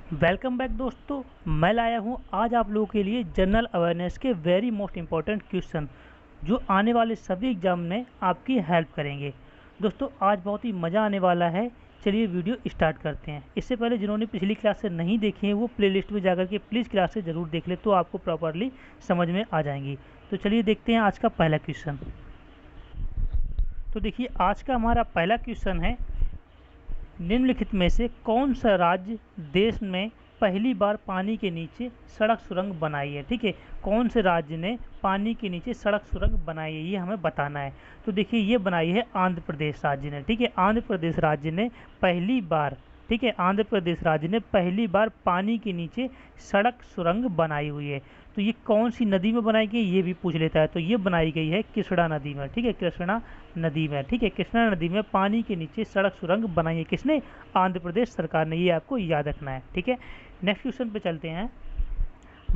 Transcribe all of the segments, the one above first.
Welcome back दोस्तों। मैं लाया हूँ आज आप लोगों के लिए जनरल अवेयरनेस के वेरी मोस्ट इम्पॉर्टेंट क्वेश्चन जो आने वाले सभी एग्जाम में आपकी हेल्प करेंगे। दोस्तों आज बहुत ही मज़ा आने वाला है। चलिए वीडियो स्टार्ट करते हैं। इससे पहले जिन्होंने पिछली क्लास से नहीं देखी है वो प्लेलिस्ट में जाकर के प्लीज़ क्लास से ज़रूर देख ले, तो आपको प्रॉपरली समझ में आ जाएंगी। तो चलिए देखते हैं आज का पहला क्वेश्चन। तो देखिए आज का हमारा पहला क्वेश्चन है, निम्नलिखित में से कौन सा राज्य देश में पहली बार पानी के नीचे सड़क सुरंग बनाई है। ठीक है, कौन से राज्य ने पानी के नीचे सड़क सुरंग बनाई है ये हमें बताना है। तो देखिए ये बनाई है आंध्र प्रदेश राज्य ने। ठीक है, आंध्र प्रदेश राज्य ने पहली बार, ठीक है, आंध्र प्रदेश राज्य ने पहली बार पानी के नीचे सड़क सुरंग बनाई हुई है। तो ये कौन सी नदी में बनाई गई ये भी पूछ लेता है। तो ये बनाई गई है कृष्णा नदी में। ठीक है, कृष्णा नदी में। ठीक है, कृष्णा नदी में पानी के नीचे सड़क सुरंग बनाई है किसने? आंध्र प्रदेश सरकार ने। ये आपको याद रखना है। ठीक है, नेक्स्ट क्वेश्चन पे चलते हैं।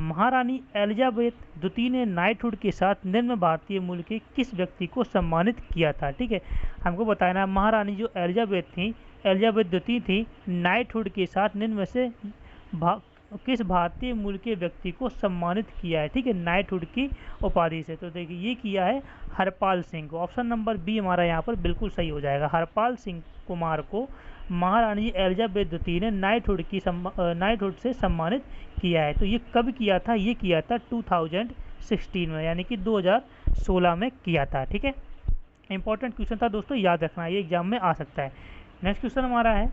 महारानी एलिजाबेथ द्वितीय ने नाइटहुड के साथ निम्न भारतीय मूल के किस व्यक्ति को सम्मानित किया था। ठीक है, हमको बताना है महारानी जो एलिजाबेथ थी, एलिजाबेथ द्वितीय थी, नाइटहुड के साथ निम्न में से किस भारतीय मूल के व्यक्ति को सम्मानित किया है। ठीक है, नाइटहुड की उपाधि से। तो देखिए ये किया है हरपाल सिंह को। ऑप्शन नंबर बी हमारा यहाँ पर बिल्कुल सही हो जाएगा। हरपाल सिंह कुमार को महारानी एलिजाबेथ द्वितीय ने नाइटहुड से सम्मानित किया है। तो ये कब किया था? ये किया था 2016 में, यानी कि 2016 में किया था। ठीक है, इंपॉर्टेंट क्वेश्चन था दोस्तों, याद रखना, ये एग्जाम में आ सकता है। नेक्स्ट क्वेश्चन हमारा है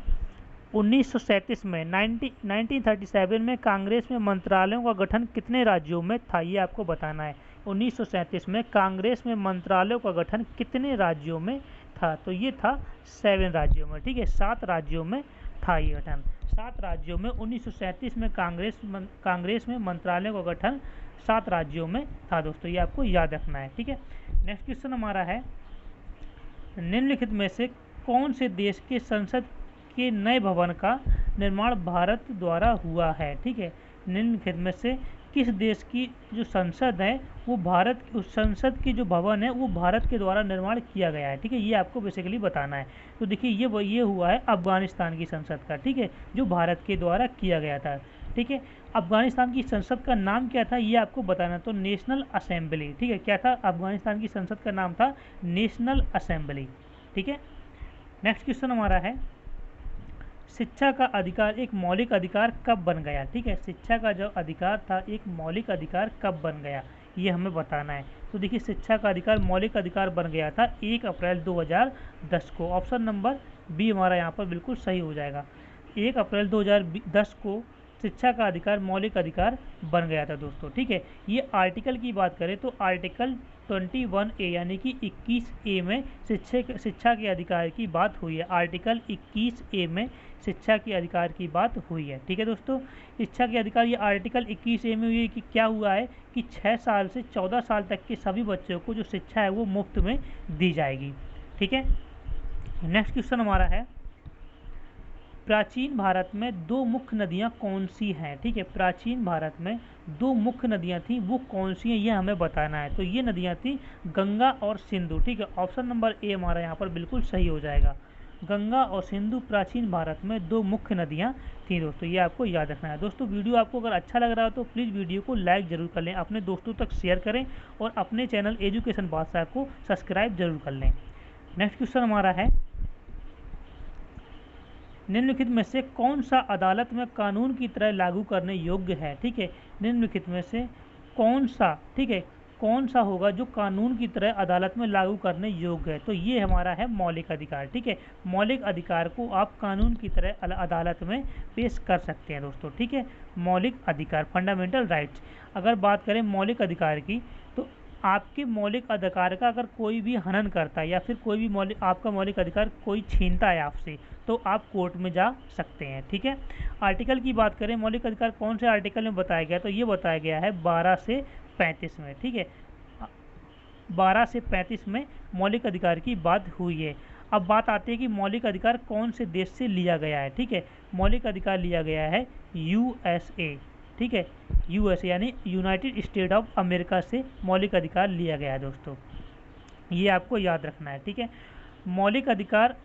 1937 में 1937 में कांग्रेस में मंत्रालयों का गठन कितने राज्यों में था? ये आपको बताना है। 1937 में कांग्रेस में मंत्रालयों का गठन कितने राज्यों में था? तो ये था 7 राज्यों में। ठीक है, 7 राज्यों में था ये गठन। 7 राज्यों में 1937 में कांग्रेस में मंत्रालयों का गठन 7 राज्यों में था दोस्तों, ये आपको याद रखना है। ठीक है, नेक्स्ट क्वेश्चन हमारा है, निम्नलिखित में से कौन से देश के संसद के नए भवन का निर्माण भारत द्वारा हुआ है? ठीक है, निम्नलिखित में से किस देश की जो संसद है वो भारत, उस संसद की जो भवन है वो भारत के द्वारा निर्माण किया गया है। ठीक है, ये आपको बेसिकली बताना है। तो देखिए ये हुआ है अफगानिस्तान की संसद का। ठीक है, जो भारत के द्वारा किया गया था। ठीक है, अफगानिस्तान की संसद का नाम क्या था ये आपको बताना। तो नेशनल असेंबली। ठीक है, क्या था? अफगानिस्तान की संसद का नाम था नेशनल असेंबली। ठीक है, नेक्स्ट क्वेश्चन हमारा है, शिक्षा का अधिकार एक मौलिक अधिकार कब बन गया? ठीक है, शिक्षा का जो अधिकार था एक मौलिक अधिकार कब बन गया ये हमें बताना है। तो देखिए शिक्षा का अधिकार मौलिक अधिकार बन गया था 1 अप्रैल 2010 को। ऑप्शन नंबर बी हमारा यहाँ पर बिल्कुल सही हो जाएगा। 1 अप्रैल 2010 को शिक्षा का अधिकार मौलिक अधिकार बन गया था दोस्तों। ठीक है, ये आर्टिकल की बात करें तो आर्टिकल 21A यानी कि 21A में शिक्षा के अधिकार की बात हुई है। आर्टिकल 21A में शिक्षा के अधिकार की बात हुई है। ठीक है दोस्तों, शिक्षा के अधिकार ये आर्टिकल 21A में हुई है कि क्या हुआ है कि 6 साल से 14 साल तक के सभी बच्चों को जो शिक्षा है वो मुफ्त में दी जाएगी। ठीक है, नेक्स्ट क्वेश्चन हमारा है, प्राचीन भारत में 2 मुख्य नदियां कौन सी हैं? ठीक है, प्राचीन भारत में 2 मुख्य नदियां थी, वो कौन सी हैं ये हमें बताना है। तो ये नदियां थी गंगा और सिंधु। ठीक है, ऑप्शन नंबर ए हमारा यहाँ पर बिल्कुल सही हो जाएगा। गंगा और सिंधु प्राचीन भारत में 2 मुख्य नदियां थी दोस्तों, ये आपको याद रखना है। दोस्तों वीडियो आपको अगर अच्छा लग रहा हो तो प्लीज़ वीडियो को लाइक जरूर कर लें, अपने दोस्तों तक शेयर करें और अपने चैनल एजुकेशन बादशाह को सब्सक्राइब जरूर कर लें। नेक्स्ट क्वेश्चन हमारा है, निम्नलिखित में से कौन सा अदालत में कानून की तरह लागू करने योग्य है? ठीक है, निम्नलिखित में से कौन सा, ठीक है, कौन सा होगा जो कानून की तरह अदालत में लागू करने योग्य है? तो ये हमारा है मौलिक अधिकार। ठीक है, मौलिक अधिकार को आप कानून की तरह अदालत में पेश कर सकते हैं दोस्तों। ठीक है, मौलिक अधिकार, फंडामेंटल राइट्स। अगर बात करें मौलिक अधिकार की तो आपके मौलिक अधिकार का अगर कोई भी हनन करता है या फिर कोई भी आपका मौलिक अधिकार कोई छीनता है आपसे तो आप कोर्ट में जा सकते हैं। ठीक है, आर्टिकल की बात करें, मौलिक अधिकार कौन से आर्टिकल में बताया गया? तो ये बताया गया है 12 से 35 में। ठीक है, 12 से 35 में मौलिक अधिकार की बात हुई है। अब बात आती है कि मौलिक अधिकार कौन से देश से लिया गया है। ठीक है, मौलिक अधिकार लिया गया है USA। ठीक है, USA यानी यूनाइटेड स्टेट ऑफ अमेरिका से मौलिक अधिकार लिया गया है दोस्तों, ये आपको याद रखना है। ठीक है, मौलिक अधिकार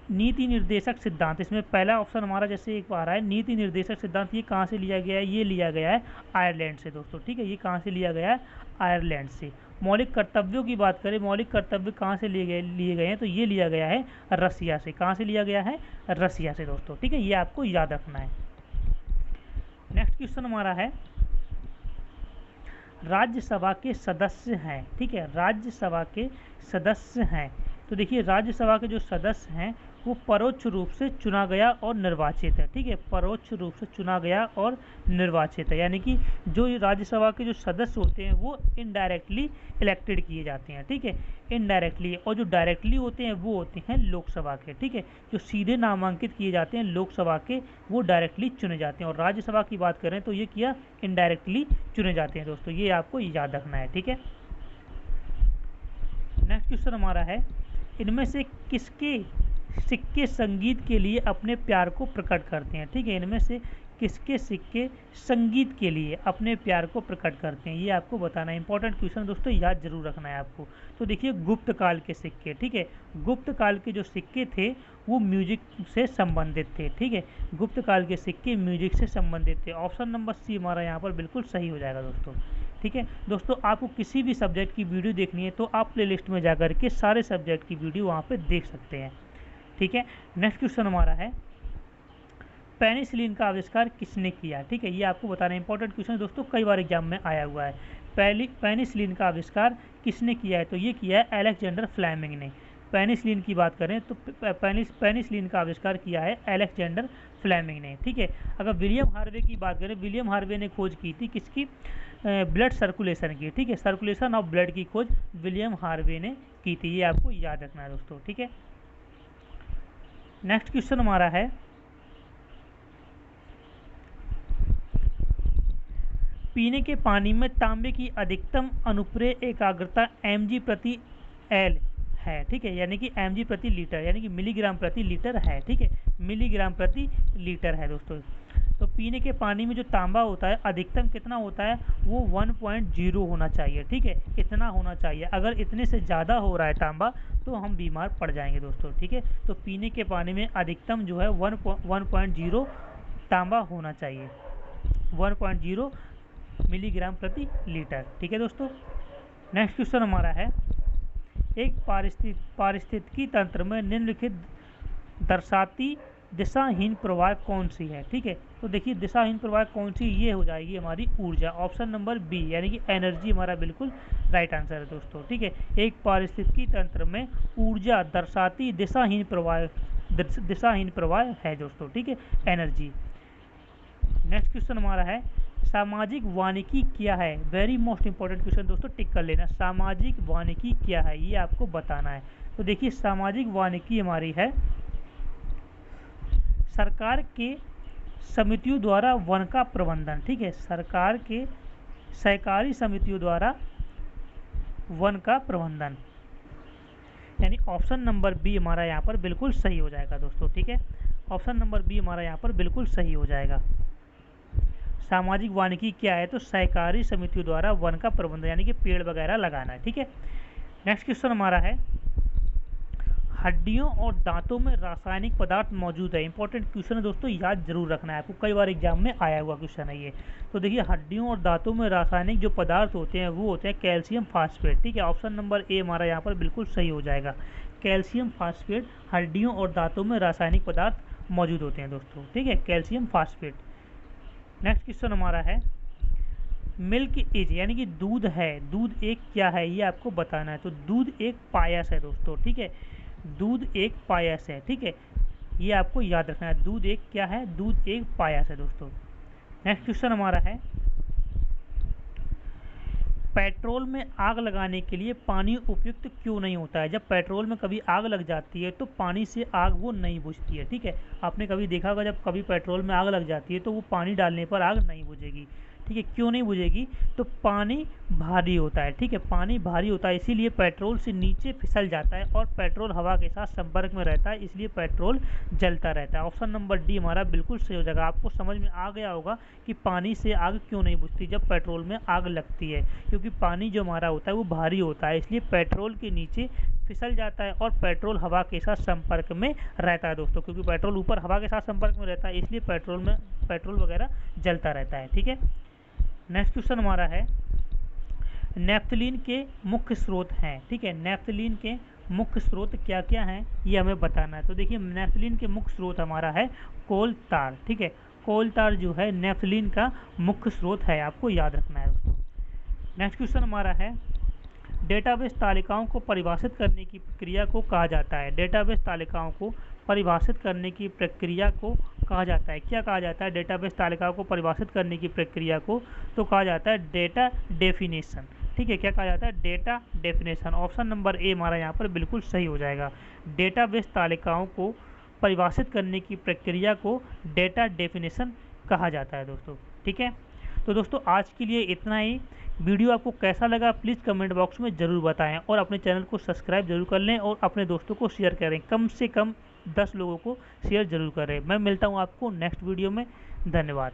नीति निर्देशक सिद्धांत, इसमें पहला ऑप्शन हमारा जैसे एक आ रहा है नीति निर्देशक सिद्धांत, ये कहाँ से लिया गया है? ये लिया गया है आयरलैंड से दोस्तों, ठीक है, ये कहाँ से लिया गया है? आयरलैंड से। मौलिक कर्तव्यों की बात करें, मौलिक कर्तव्य कहाँ से लिए गए हैं? तो ये लिया गया है रसिया से। कहाँ से लिया गया है? रसिया से दोस्तों, ठीक है, ये आपको याद रखना है। नेक्स्ट क्वेश्चन हमारा है, राज्यसभा के सदस्य हैं, ठीक है, राज्यसभा के सदस्य हैं। तो देखिए राज्यसभा के जो सदस्य हैं वो परोक्ष रूप से चुना गया और निर्वाचित है, ठीक है, परोक्ष रूप से चुना गया और निर्वाचित है, यानी कि जो राज्यसभा के जो सदस्य होते हैं वो इनडायरेक्टली इलेक्टेड किए जाते हैं, ठीक है, इनडायरेक्टली। और जो डायरेक्टली होते हैं वो होते हैं लोकसभा के, ठीक है, जो सीधे नामांकित किए जाते हैं लोकसभा के वो डायरेक्टली चुने जाते हैं। और राज्यसभा की बात करें तो ये किया इनडायरेक्टली चुने जाते हैं दोस्तों, ये आपको याद रखना है, ठीक है। नेक्स्ट क्वेश्चन हमारा है, इनमें से किसके सिक्के संगीत के लिए अपने प्यार को प्रकट करते हैं, ठीक है, इनमें से किसके सिक्के संगीत के लिए अपने प्यार को प्रकट करते हैं, ये आपको बताना है। इंपॉर्टेंट क्वेश्चन दोस्तों, याद जरूर रखना है आपको। तो देखिए गुप्त काल के सिक्के, ठीक है, गुप्त काल के जो सिक्के थे वो म्यूजिक से संबंधित थे, ठीक है, गुप्त काल के सिक्के म्यूजिक से संबंधित थे। ऑप्शन नंबर सी हमारा यहाँ पर बिल्कुल सही हो जाएगा दोस्तों, ठीक है। दोस्तों आपको किसी भी सब्जेक्ट की वीडियो देखनी है तो आप प्लेलिस्ट में जाकर के सारे सब्जेक्ट की वीडियो वहाँ पे देख सकते हैं, ठीक है। नेक्स्ट क्वेश्चन हमारा है, पेनिसिलिन का आविष्कार किसने किया, ठीक है, ये आपको बताना है। इंपॉर्टेंट क्वेश्चन दोस्तों, कई बार एग्जाम में आया हुआ है। पेनिसिलिन का आविष्कार किसने किया है? तो ये किया है अलेक्जेंडर फ्लेमिंग ने। पेनिसिलिन की बात करें तो पेनिसिलिन का आविष्कार किया है अलेक्जेंडर फ्लेमिंग ने, ठीक है। अगर विलियम हार्वे की बात करें, विलियम हार्वे ने खोज की थी किसकी? ब्लड सर्कुलेशन की, ठीक है, सर्कुलेशन ऑफ ब्लड की खोज विलियम हार्वे ने की थी, ये आपको याद रखना है दोस्तों, ठीक है। नेक्स्ट क्वेश्चन हमारा है, पीने के पानी में तांबे की अधिकतम अनुप्रेय एकाग्रता mg प्रति L है, ठीक है, यानी कि mg प्रति लीटर, यानी कि मिलीग्राम प्रति लीटर है, ठीक है, मिलीग्राम प्रति लीटर है दोस्तों। तो पीने के पानी में जो तांबा होता है अधिकतम कितना होता है? वो 1.0 होना चाहिए, ठीक है, इतना होना चाहिए। अगर इतने से ज़्यादा हो रहा है तांबा तो हम बीमार पड़ जाएंगे दोस्तों, ठीक है। तो पीने के पानी में अधिकतम जो है 1.0 तांबा होना चाहिए, 1.0 मिलीग्राम प्रति लीटर, ठीक है दोस्तों। नेक्स्ट क्वेश्चन हमारा है, एक पारिस्थितिकी तंत्र में निम्नलिखित दर्शाती दिशाहीन प्रवाह कौन सी है, ठीक है। तो देखिए दिशाहीन प्रवाह कौन सी, ये हो जाएगी हमारी ऊर्जा, ऑप्शन नंबर बी, यानी कि एनर्जी हमारा बिल्कुल राइट आंसर है दोस्तों, ठीक है। एक पारिस्थितिकी तंत्र में ऊर्जा दर्शाती दिशाहीन प्रवाह है दोस्तों, ठीक है, एनर्जी। नेक्स्ट क्वेश्चन हमारा है, सामाजिक वानिकी क्या है? वेरी मोस्ट इंपॉर्टेंट क्वेश्चन दोस्तों, टिक कर लेना, सामाजिक वानिकी क्या है ये आपको बताना है। तो देखिए सामाजिक वानिकी हमारी है, सरकार के समितियों द्वारा वन का प्रबंधन, ठीक है, सरकार के सहकारी समितियों द्वारा वन का प्रबंधन, यानी ऑप्शन नंबर बी हमारा यहाँ पर बिल्कुल सही हो जाएगा दोस्तों, ठीक है, ऑप्शन नंबर बी हमारा यहाँ पर बिल्कुल सही हो जाएगा। सामाजिक वानिकी क्या है? तो सहकारी समितियों द्वारा वन का प्रबंधन, यानी कि पेड़ वगैरह लगाना है, ठीक है। नेक्स्ट क्वेश्चन हमारा है, हड्डियों और दांतों में रासायनिक पदार्थ मौजूद है। इंपॉर्टेंट क्वेश्चन है दोस्तों, याद जरूर रखना है आपको, कई बार एग्जाम में आया हुआ क्वेश्चन है ये। तो देखिए हड्डियों और दांतों में रासायनिक जो पदार्थ होते हैं वो होते हैं कैल्शियम फास्फेट, ठीक है, ऑप्शन नंबर ए हमारा यहाँ पर बिल्कुल सही हो जाएगा। कैल्शियम फास्फेट हड्डियों और दांतों में रासायनिक पदार्थ मौजूद होते हैं दोस्तों, ठीक है, कैल्शियम फास्फेट। नेक्स्ट क्वेश्चन हमारा है, मिल्क इज, यानी कि दूध है, दूध एक क्या है ये आपको बताना है। तो दूध एक पायस है दोस्तों, ठीक है, दूध एक पायस है, ठीक है, ये आपको याद रखना है, दूध एक क्या है? दूध एक पायस है दोस्तों। नेक्स्ट क्वेश्चन हमारा है, पेट्रोल में आग लगाने के लिए पानी उपयुक्त क्यों नहीं होता है? जब पेट्रोल में कभी आग लग जाती है तो पानी से आग वो नहीं बुझती है, ठीक है, आपने कभी देखा होगा जब कभी पेट्रोल में आग लग जाती है तो वो पानी डालने पर आग नहीं बुझेगी, ठीक है, क्यों नहीं बुझेगी? तो पानी भारी होता है, ठीक है, पानी भारी होता है इसीलिए पेट्रोल से नीचे फिसल जाता है और पेट्रोल हवा के साथ संपर्क में रहता है, इसलिए पेट्रोल जलता रहता है। ऑप्शन नंबर डी हमारा बिल्कुल सही हो जाएगा। आपको समझ में आ गया होगा कि पानी से आग क्यों नहीं बुझती जब पेट्रोल में आग लगती है, क्योंकि पानी जो हमारा होता है वो भारी होता है, इसलिए पेट्रोल के नीचे फिसल जाता है और पेट्रोल हवा के साथ संपर्क में रहता है दोस्तों, क्योंकि पेट्रोल ऊपर हवा के साथ संपर्क में रहता है, इसलिए पेट्रोल वगैरह जलता रहता है। ठीक है, नेक्स्ट क्वेश्चन हमारा है नेफ्थलीन के मुख्य स्रोत हैं। ठीक है, नेफ्थलीन के मुख्य स्रोत क्या क्या हैं ये हमें बताना है। तो देखिए, नेफ्थलीन के मुख्य स्रोत हमारा है कोल तार। ठीक है, कोल तार जो है नेफ्थलीन का मुख्य स्रोत है, आपको याद रखना है दोस्तों। नेक्स्ट क्वेश्चन हमारा है डेटाबेस तालिकाओं को परिभाषित करने की प्रक्रिया को कहा जाता है। डेटाबेस तालिकाओं को परिभाषित करने की प्रक्रिया को कहा जाता है, क्या कहा जाता है? डेटाबेस तालिकाओं को परिभाषित करने की प्रक्रिया को तो कहा जाता है डेटा डेफिनेशन। ठीक है, क्या कहा जाता है? Data definition. Option number A हमारा यहाँ पर बिल्कुल सही हो जाएगा। डेटाबेस तालिकाओं को परिभाषित करने की प्रक्रिया को डेटा डेफिनेशन कहा जाता है दोस्तों। ठीक है, तो दोस्तों आज के लिए इतना ही। वीडियो आपको कैसा लगा प्लीज़ कमेंट बॉक्स में ज़रूर बताएं और अपने चैनल को सब्सक्राइब जरूर कर लें और अपने दोस्तों को शेयर करें, कम से कम 10 लोगों को शेयर जरूर करें। मैं मिलता हूं आपको नेक्स्ट वीडियो में। धन्यवाद।